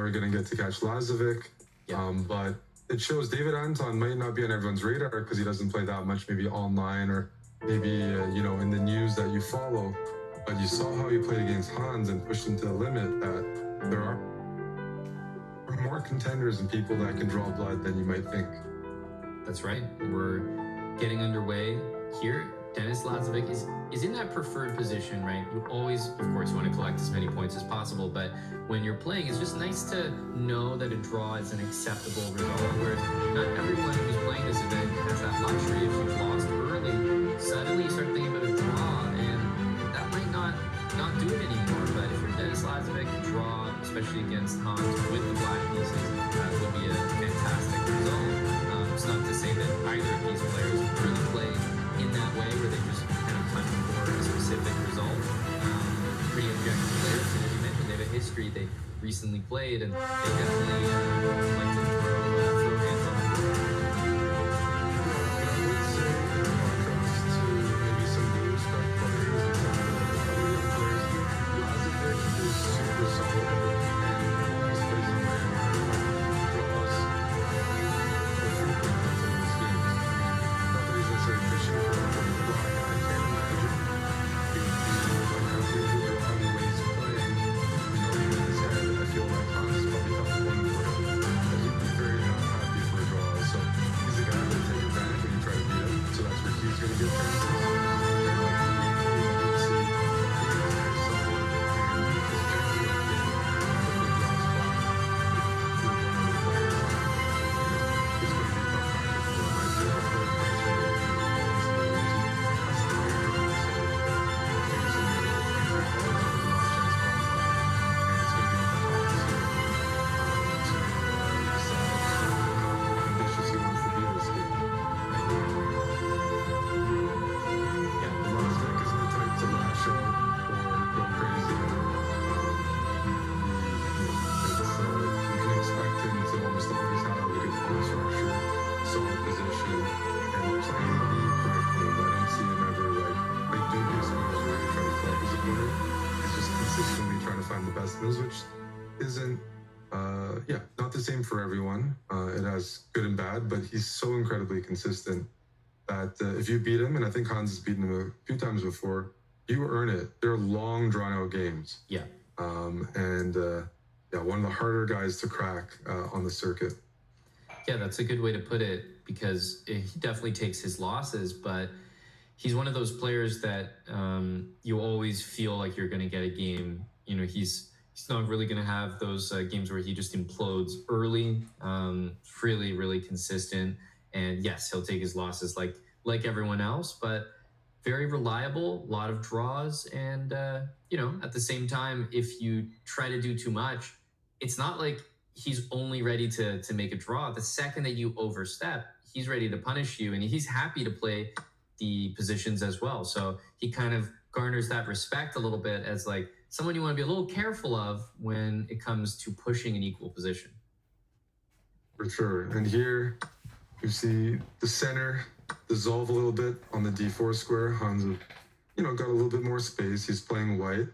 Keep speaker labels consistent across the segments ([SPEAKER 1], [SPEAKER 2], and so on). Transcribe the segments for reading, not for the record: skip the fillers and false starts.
[SPEAKER 1] are going to get to catch Lazavik.
[SPEAKER 2] Yeah.
[SPEAKER 1] But it shows David Anton might not be on everyone's radar because he doesn't play that much, maybe online or maybe, in the news that you follow. But you saw how he played against Hans and pushed him to the limit that there are more contenders and people that can draw blood than you might think.
[SPEAKER 2] That's right. We're getting underway here. Denis Lazavik is in that preferred position, right? You always, of course, want to collect as many points as possible, but when you're playing, it's just nice to know that a draw is an acceptable result, where not everyone who's playing this event has that luxury. If you've lost early, suddenly you start thinking about a draw, and that might not do it anymore. But if you're Denis Lazavik, draw, especially against Hans with the black pieces, that would be a fantastic result. It's not to say that either of these players really play in that way where they just kind of hunt for a specific result. Pretty objective players, and as you mentioned, they have a history. They recently played, and they definitely like to throw hands on the board.
[SPEAKER 1] I would say, in contrast to maybe some of the respect players and some of the other young players, Lazavik is super solid and almost plays on my draws are frequent in these games. Not that he's necessarily fishing for a block. I can't imagine being completely wrong the way he's playing. In his head, I feel like Hans is probably top one for him. But he'd be very not happy for a draw. So he's the guy that take advantage when you try to beat him. So that's where he's going to get chances. Which isn't, not the same for everyone. It has good and bad, but he's so incredibly consistent that if you beat him, and I think Hans has beaten him a few times before, you earn it. They're long, drawn-out games.
[SPEAKER 2] Yeah.
[SPEAKER 1] One of the harder guys to crack on the circuit.
[SPEAKER 2] Yeah, that's a good way to put it, because he definitely takes his losses, but he's one of those players that you always feel like you're going to get a game. He's not really going to have those games where he just implodes early. Really, really consistent. And yes, he'll take his losses like everyone else, but very reliable, a lot of draws. And, at the same time, if you try to do too much, it's not like he's only ready to make a draw. The second that you overstep, he's ready to punish you, and he's happy to play the positions as well. So he kind of garners that respect a little bit as someone you want to be a little careful of when it comes to pushing an equal position.
[SPEAKER 1] For sure. And here you see the center dissolve a little bit on the D4 square. Hans, got a little bit more space. He's playing white.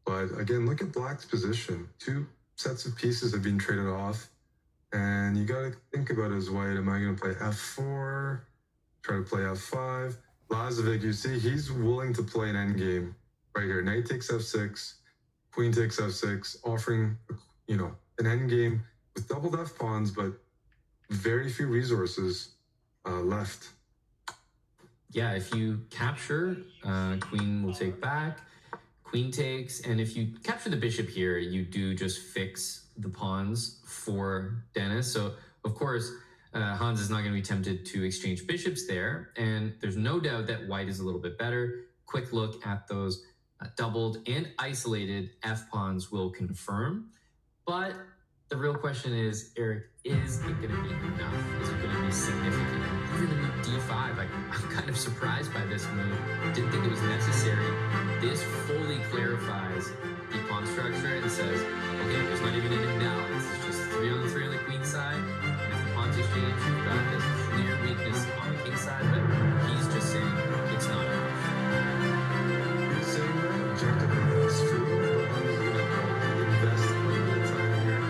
[SPEAKER 1] But again, look at black's position. Two sets of pieces have been traded off. And you got to think about it as white. Am I going to play F4? Try to play F5? Lazavik, you see, he's willing to play an endgame right here. Knight takes F6, Queen takes F6, offering, an endgame with doubled F pawns, but very few resources left.
[SPEAKER 2] Yeah, if you capture, Queen will take back, Queen takes, and if you capture the bishop here, you do just fix the pawns for Denis. So, of course, Hans is not going to be tempted to exchange bishops there, and there's no doubt that white is a little bit better. Quick look at those doubled and isolated F-pawns will confirm, but the real question is, Eric, is it going to be enough? Is it going to be significant? Even the move D5, I'm kind of surprised by this move. Didn't think it was necessary. This fully clarifies the pawn structure and says, okay, there's not even an imbalance. It's just 3 on 3 on the queen side. And if the pawns exchange, you've got this clear weakness on the king side, but he's just saying it's not enough.
[SPEAKER 1] He's saying that objectively, that's true, but I'm going to invest a little bit of time here.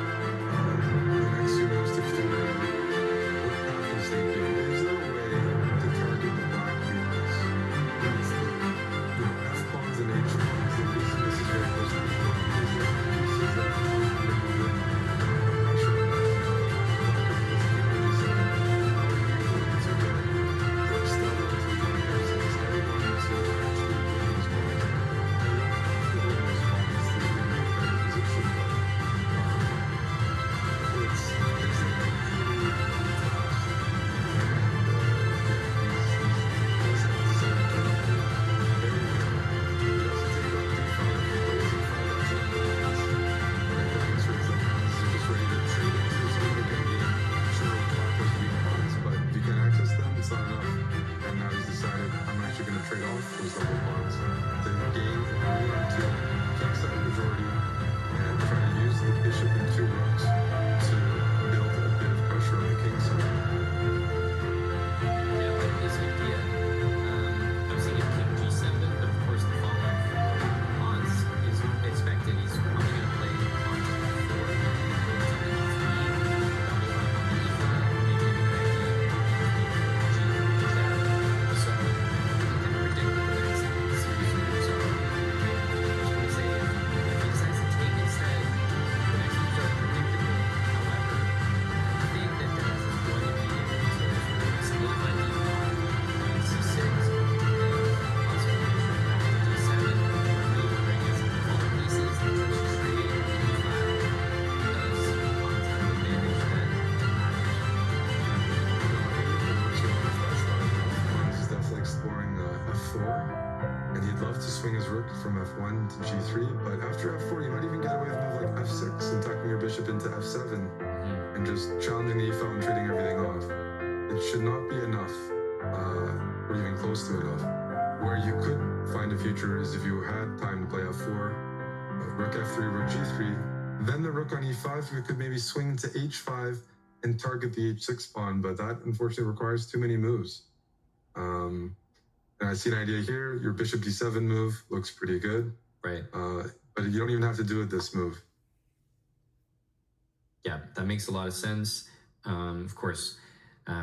[SPEAKER 1] from f1 to g3, but after f4, you might even get away with a move like f6 and tucking your bishop into f7 and just challenging the e file and trading everything off. It should not be enough, or even close to enough. Where you could find a future is if you had time to play f4, rook f3, rook g3, then the rook on e5, you could maybe swing to h5 and target the h6 pawn, but that unfortunately requires too many moves. And I see an idea here. Your bishop d7 move looks pretty good.
[SPEAKER 2] Right.
[SPEAKER 1] But you don't even have to do it this move.
[SPEAKER 2] Yeah, that makes a lot of sense. Of course,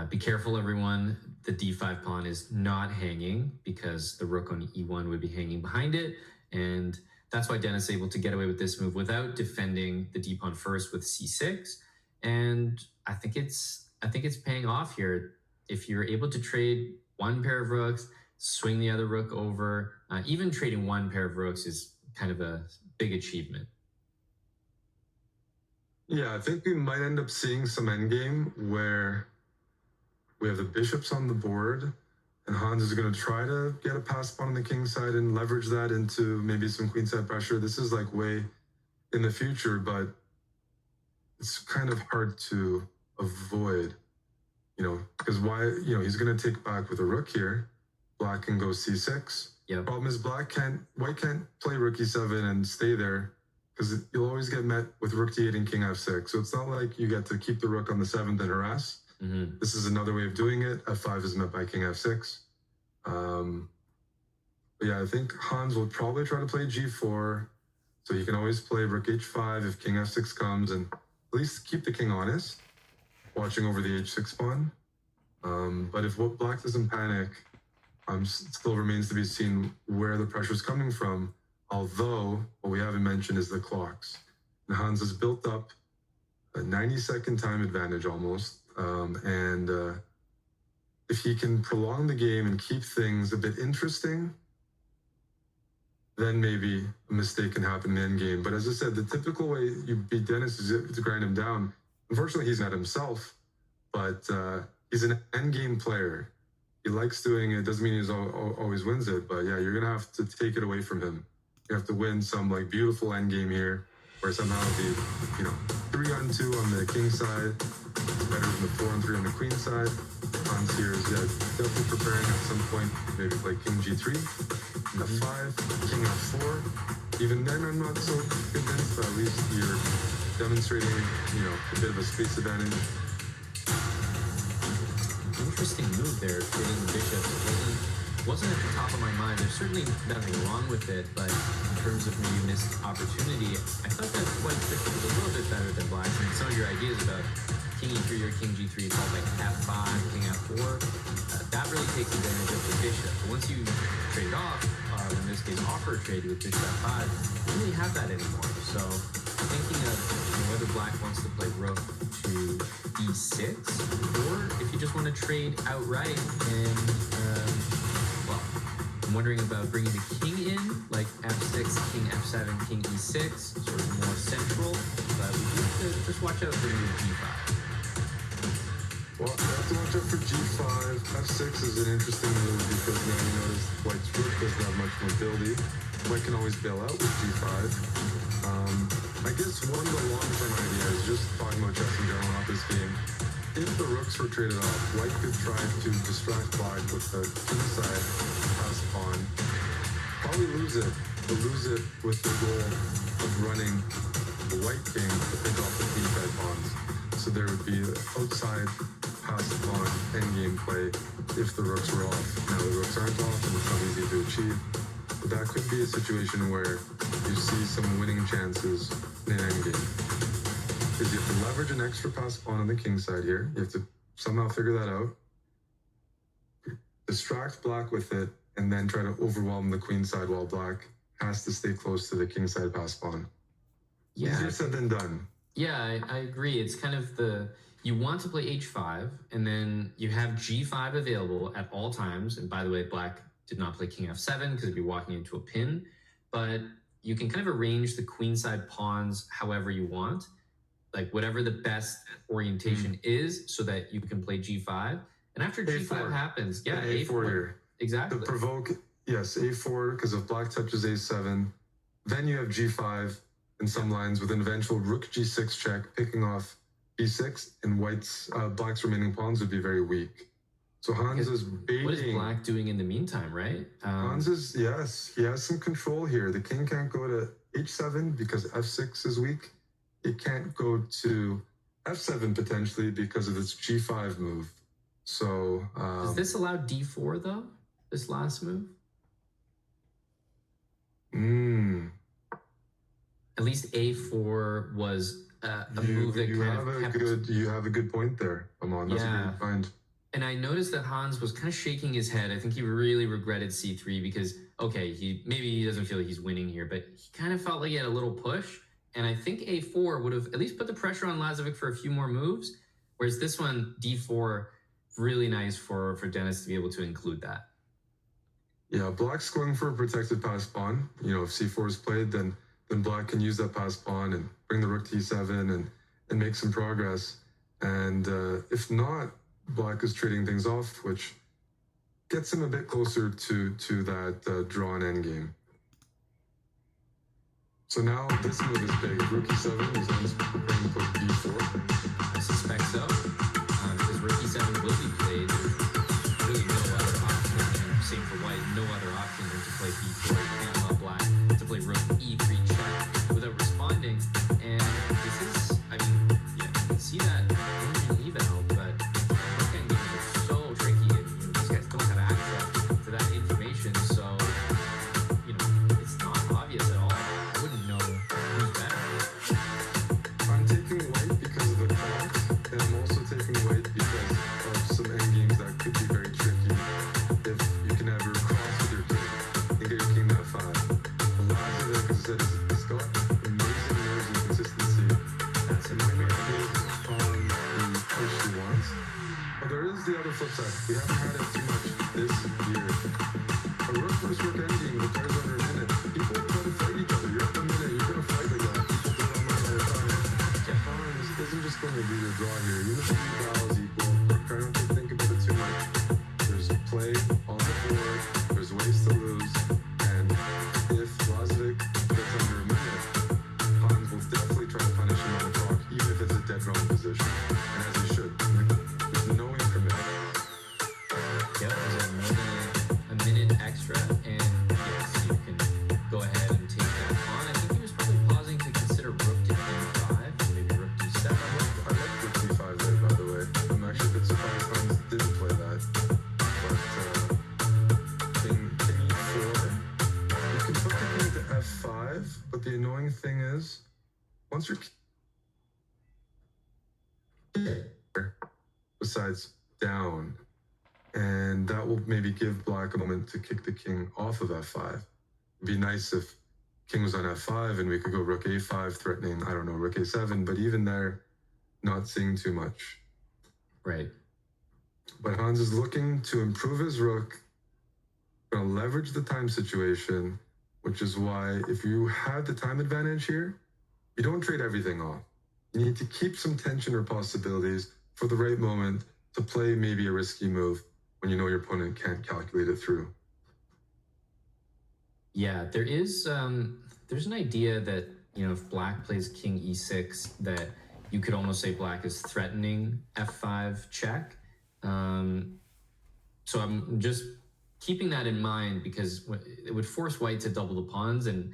[SPEAKER 2] be careful, everyone. The d5 pawn is not hanging because the rook on e1 would be hanging behind it. And that's why Denis is able to get away with this move without defending the d pawn first with c6. And I think it's paying off here. If you're able to trade one pair of rooks, swing the other rook over, even trading one pair of rooks is kind of a big achievement.
[SPEAKER 1] Yeah, I think we might end up seeing some endgame where we have the bishops on the board, and Hans is going to try to get a pass pawn on the king side and leverage that into maybe some queenside pressure. This is like way in the future, but it's kind of hard to avoid, because he's going to take back with a rook here. Black can go c6.
[SPEAKER 2] Yep.
[SPEAKER 1] Problem is white can't play rook e7 and stay there, because you'll always get met with rook d8 and king f6. So it's not like you get to keep the rook on the 7th and harass.
[SPEAKER 2] Mm-hmm.
[SPEAKER 1] This is another way of doing it. f5 is met by king f6. But yeah, I think Hans will probably try to play g4. So you can always play rook h5 if king f6 comes, and at least keep the king honest, watching over the h6 pawn. But if black doesn't panic, still remains to be seen where the pressure is coming from. Although what we haven't mentioned is the clocks. And Hans has built up a 90-second time advantage almost. And if he can prolong the game and keep things a bit interesting, then maybe a mistake can happen in the endgame. But as I said, the typical way you beat Denis is to grind him down. Unfortunately, he's not himself, but he's an endgame player. He likes doing it. Doesn't mean he always wins it, but yeah, you're going to have to take it away from him. You have to win some beautiful endgame here, where somehow the 3-on-2 on the king side is better than the 4-on-3 on the queen side. Hans here is definitely preparing at some point, maybe play king g3, f5, king f4. Even then, I'm not so convinced, but at least you're demonstrating, a bit of a space advantage.
[SPEAKER 2] Interesting move there, trading the bishop. It wasn't at the top of my mind. There's certainly nothing wrong with it, but in terms of maybe missed opportunity, I thought that white bishop was a little bit better than black. And some of your ideas about king e3 or king g3 followed by f5, king f4, that really takes advantage of the bishop. But once you trade off, in this case offer a trade with bishop f5, you don't really have that anymore. So thinking of whether black wants to play rook to e6, or if you just want to trade outright and I'm wondering about bringing the king in, like f6, king f7, king e6, sort of more central, but we do have to just watch out for move g5.
[SPEAKER 1] Well, you have to watch out for g5. f6 is an interesting move because now you notice white's rook doesn't have much mobility. White can always bail out with g5. I guess one of the long-term ideas, just talking about chess in general, not this game, if the rooks were traded off, white could try to distract black with the king side pass pawn. Probably lose it, but lose it with the goal of running the white king to pick off the king side pawns. So there would be outside pass pawn endgame play if the rooks were off. Now the rooks aren't off, and it's not easy to achieve. But that could be a situation where you see some winning chances in an endgame. Because you have to leverage an extra pass pawn on the king side here. You have to somehow figure that out. Distract black with it, and then try to overwhelm the queen side while black has to stay close to the king side pass pawn.
[SPEAKER 2] Yeah.
[SPEAKER 1] Easier said than done.
[SPEAKER 2] Yeah, I agree. It's kind of you want to play h5, and then you have g5 available at all times. And by the way, black did not play king f7 because it'd be walking into a pin. But you can kind of arrange the queenside pawns however you want, like whatever the best orientation is, so that you can play g5. And after g5 happens, yeah,
[SPEAKER 1] a4 here.
[SPEAKER 2] exactly.
[SPEAKER 1] To provoke yes, a4, because if black touches a7, then you have g5 in some lines with an eventual rook g6 check, picking off b6, and black's remaining pawns would be very weak. So Hans is baiting.
[SPEAKER 2] What is black doing in the meantime, right?
[SPEAKER 1] Hans is, yes, he has some control here. The king can't go to h7 because f6 is weak. It can't go to f7 potentially because of this g5 move. So
[SPEAKER 2] does this allow d4 though? This last move? At least a4 was a move that
[SPEAKER 1] you have a good point there, Amon. That's a great find.
[SPEAKER 2] And I noticed that Hans was kind of shaking his head. I think he really regretted c3 because, okay, maybe he doesn't feel like he's winning here, but he kind of felt like he had a little push. And I think a4 would have at least put the pressure on Lazavik for a few more moves, whereas this one, d4, really nice for Denis to be able to include that.
[SPEAKER 1] Yeah, black's going for a protected passed pawn. You know, if c4 is played, then black can use that passed pawn and bring the rook to e7 and make some progress. And if not, black is trading things off, which gets him a bit closer to that drawn endgame. So now this move is big. Rook e7 is going to put b4.
[SPEAKER 2] I suspect so, because rook e7 will be played. There's really no other option. Same for white, no other option than to play b4. You can't allow black to play rook e3 check without responding. And this is, I mean, yeah, you can see that in the eval, but rook endgames are so tricky, and these guys don't have access to that information. So, it's not obvious at all. I wouldn't know who's better.
[SPEAKER 1] I'm taking white because of the clock, and I'm also taking white because of some endgames that could be very tricky if you can ever cross with your king and get your king to f5. Lazavik, as I said, he's got amazing nerves and consistency.
[SPEAKER 2] That's
[SPEAKER 1] and might not be on the push he wants. But there is the other flip side. We haven't had it too much this year. A rook versus rook endgame requires under a minute. People try to fight each other. You're up a minute, you're going to fight like that. People do it online all the time. Hans isn't just going to be your draw here. Even if the eval is equal, try not to think about it too much. There's play on the board, there's ways to lose, and if Lazavik gets under a minute, Hans will definitely try to punish him on the clock, even if it's a dead wrong position. And as he should. There's no increment.
[SPEAKER 2] Yep, there's a minute extra, and yes, you can go ahead and take that on. I think he was probably pausing to consider rook to d5, maybe rook d7.
[SPEAKER 1] I like rook d5 there, by the way. I'm actually a bit surprised Hans didn't play that. But king e4. You can put the king to f5, but the annoying thing is, once your besides down, and that will maybe give black a moment to kick the king off of f5. It'd be nice if king was on f5 and we could go rook a5 threatening, I don't know, rook a7, but even there, not seeing too much.
[SPEAKER 2] Right.
[SPEAKER 1] But Hans is looking to improve his rook, going to leverage the time situation, which is why if you have the time advantage here, you don't trade everything off. You need to keep some tension or possibilities for the right moment to play maybe a risky move when you know your opponent can't calculate it through.
[SPEAKER 2] Yeah, there's an idea that, if black plays king e6, that you could almost say black is threatening f5 check. So I'm just keeping that in mind because it would force white to double the pawns, and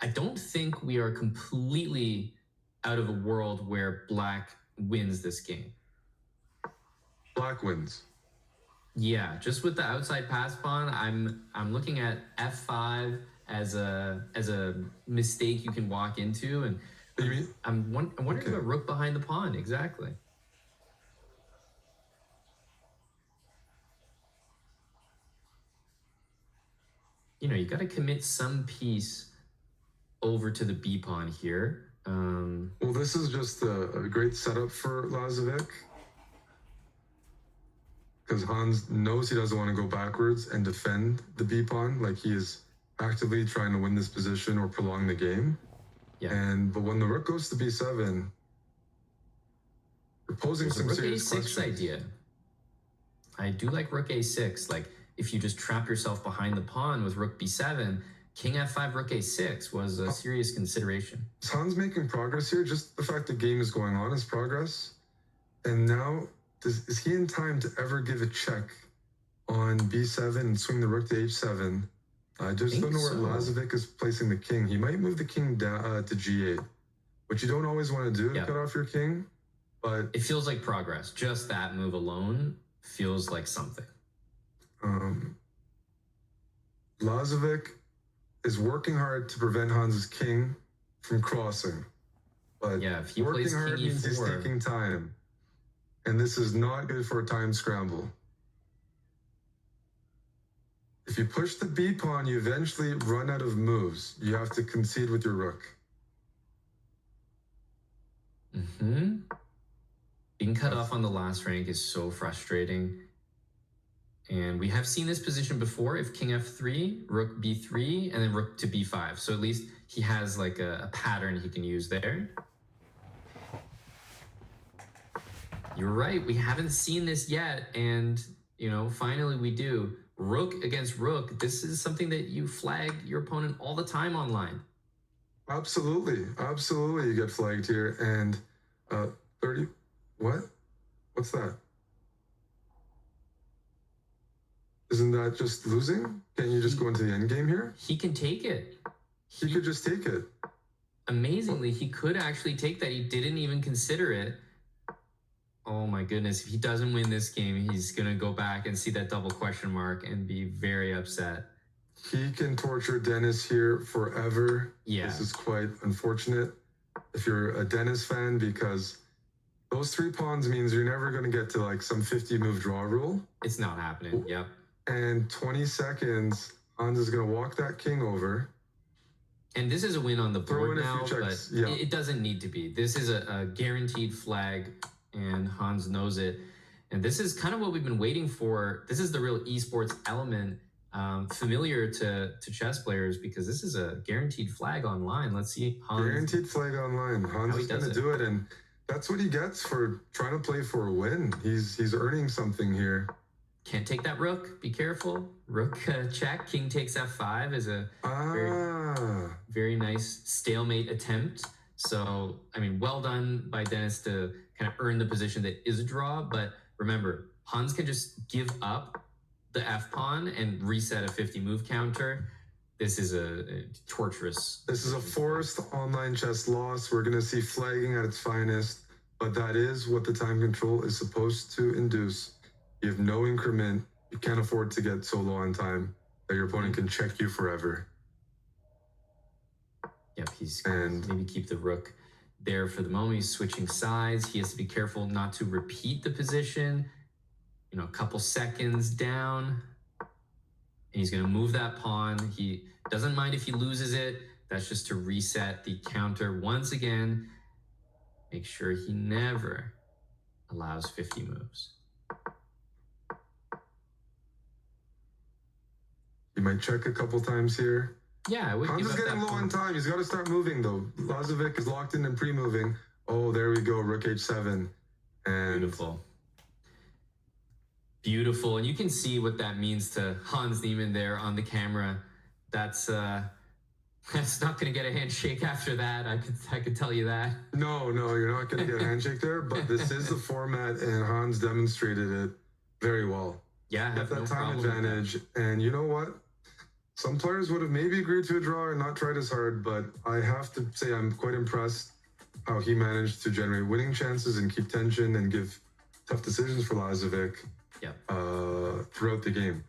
[SPEAKER 2] I don't think we are completely out of a world where black wins this game.
[SPEAKER 1] Black wins.
[SPEAKER 2] Yeah, just with the outside pass pawn, I'm looking at f5 as a mistake you can walk into, and I'm wondering about rook behind the pawn. Exactly. You got to commit some piece over to the b pawn here.
[SPEAKER 1] Well, this is just a great setup for Lazavik, because Hans knows he doesn't want to go backwards and defend the b pawn, like he is actively trying to win this position or prolong the game.
[SPEAKER 2] Yeah.
[SPEAKER 1] But when the rook goes to b7, you're posing some serious questions.
[SPEAKER 2] Rook a6 idea. I do like rook a6. Like, if you just trap yourself behind the pawn with rook b7, king f5, rook a6 was a serious consideration.
[SPEAKER 1] Hans making progress here. Just the fact the game is going on is progress. And now, is he in time to ever give a check on b7 and swing the rook to h7? I just don't know where Lazavik is placing the king. He might move the king down to g8, which you don't always want to do to cut off your king. But
[SPEAKER 2] it feels like progress. Just that move alone feels like something.
[SPEAKER 1] Lazavik is working hard to prevent Hans's king from crossing. But
[SPEAKER 2] yeah, if he
[SPEAKER 1] working
[SPEAKER 2] plays
[SPEAKER 1] hard
[SPEAKER 2] king
[SPEAKER 1] means he's
[SPEAKER 2] e4,
[SPEAKER 1] taking time. And this is not good for a time scramble. If you push the b pawn, you eventually run out of moves. You have to concede with your rook.
[SPEAKER 2] Being cut off on the last rank is so frustrating. And we have seen this position before. If king f3, rook b3, and then rook to b5. So at least he has like a pattern he can use there. You're right, we haven't seen this yet. And, you know, finally we do. Rook against rook, this is something that you flag your opponent all the time online.
[SPEAKER 1] Absolutely, absolutely you get flagged here. And 30, what? What's that? Isn't that just losing? Can't you just go into the endgame here?
[SPEAKER 2] He can take it.
[SPEAKER 1] He could just take it.
[SPEAKER 2] Amazingly, he could actually take that. He didn't even consider it. Oh my goodness, if he doesn't win this game, he's going to go back and see that double question mark and be very upset.
[SPEAKER 1] He can torture Denis here forever.
[SPEAKER 2] Yeah.
[SPEAKER 1] This is quite unfortunate if you're a Denis fan, because those 3 pawns means you're never going to get to like some 50 move draw rule.
[SPEAKER 2] It's not happening, yep.
[SPEAKER 1] And 20 seconds, Hans is going to walk that king over.
[SPEAKER 2] And this is a win on the board now, but
[SPEAKER 1] yeah.
[SPEAKER 2] it doesn't need to be. This is a guaranteed flag, and Hans knows it. And this is kind of what we've been waiting for. This is the real esports element, familiar to chess players, because this is a guaranteed flag online. Let's see Hans.
[SPEAKER 1] Guaranteed flag online. Hans is going to do it, and that's what he gets for trying to play for a win. He's earning something here.
[SPEAKER 2] Can't take that rook. Be careful. Rook check. King takes f5 is a very nice stalemate attempt. So, I mean, well done by Denis to kind of earn the position that is a draw. But remember, Hans can just give up the f-pawn and reset a 50 move counter. This is a torturous.
[SPEAKER 1] This is a forced online chess loss. We're going to see flagging at its finest, but that is what the time control is supposed to induce. You have no increment. You can't afford to get so low on time that your opponent can check you forever.
[SPEAKER 2] Yep, he's going to maybe keep the rook there for the moment. He's switching sides. He has to be careful not to repeat the position. You know, a couple seconds down. And he's going to move that pawn. He doesn't mind if he loses it. That's just to reset the counter once again. Make sure he never allows 50 moves.
[SPEAKER 1] You might check a couple times here.
[SPEAKER 2] Yeah, I would.
[SPEAKER 1] Hans is getting low on time. He's got to start moving, though. Lazavik is locked in and pre-moving. Oh, there we go. Rook h7. And
[SPEAKER 2] beautiful. Beautiful. And you can see what that means to Hans Niemann there on the camera. That's not going to get a handshake after that. I could tell you that.
[SPEAKER 1] No, you're not going to get a handshake there. But this is the format, and Hans demonstrated it very well.
[SPEAKER 2] Yeah,
[SPEAKER 1] have that time advantage. And you know what? Some players would have maybe agreed to a draw and not tried as hard, but I have to say I'm quite impressed how he managed to generate winning chances and keep tension and give tough decisions for Lazavik throughout the game.